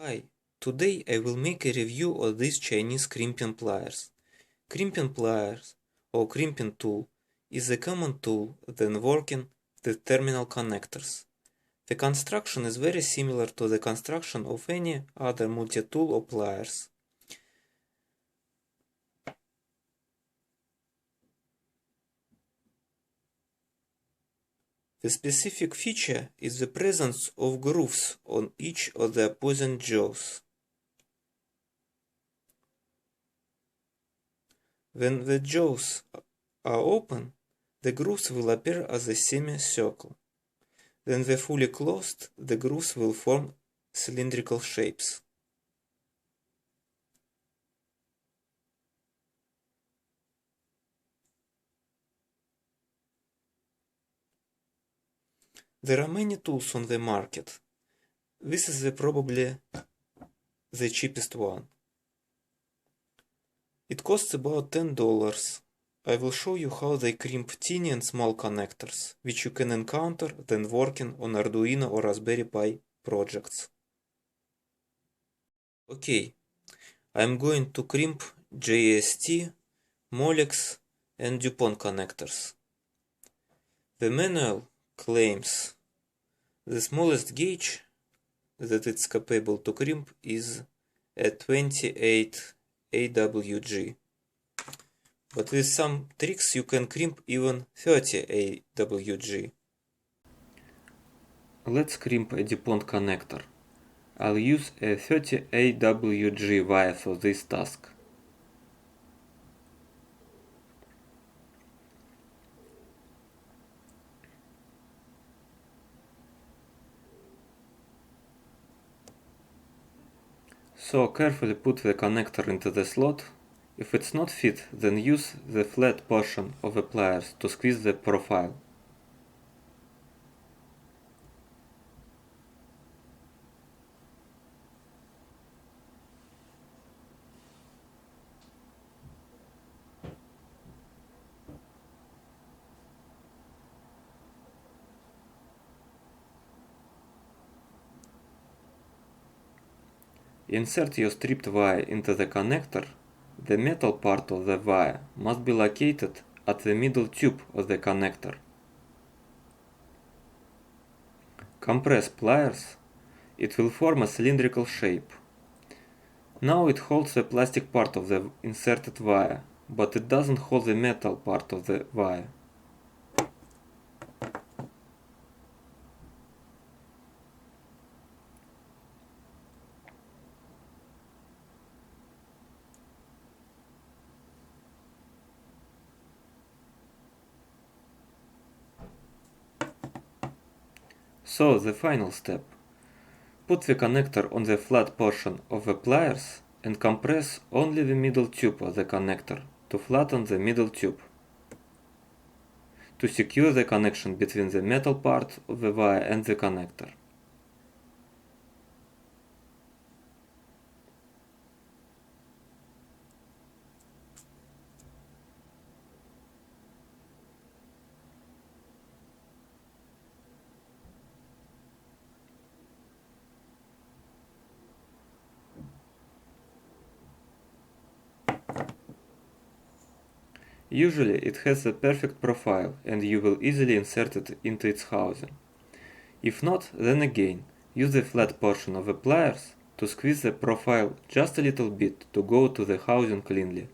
Hi, today I will make a review of these Chinese crimping pliers. Crimping pliers, or crimping tool, is a common tool when working with terminal connectors. The construction is very similar to the construction of any other multi-tool or pliers. The specific feature is the presence of grooves on each of the opposing jaws. When the jaws are open, the grooves will appear as a semicircle. When they fully closed, the grooves will form cylindrical shapes. There are many tools on the market. This is probably the cheapest one. It costs about $10. I will show you how they crimp teeny and small connectors, which you can encounter when working on Arduino or Raspberry Pi projects. Okay, I'm going to crimp JST, molex and dupont connectors. The manual claims the smallest gauge that it's capable to crimp is a 28 AWG. But with some tricks you can crimp even 30 AWG. Let's crimp a dupont connector. I'll use a 30 AWG wire for this task. So carefully put the connector into the slot. If it's not fit, then use the flat portion of the pliers to squeeze the profile. Insert your stripped wire into the connector. The metal part of the wire must be located at the middle tube of the connector. Compress pliers. It will form a cylindrical shape. Now it holds the plastic part of the inserted wire, but it doesn't hold the metal part of the wire. So, the final step. Put the connector on the flat portion of the pliers and compress only the middle tube of the connector to flatten the middle tube. To secure the connection between the metal part of the wire and the connector. Usually it has a perfect profile and you will easily insert it into its housing. If not, then again, use the flat portion of the pliers to squeeze the profile just a little bit to go to the housing cleanly.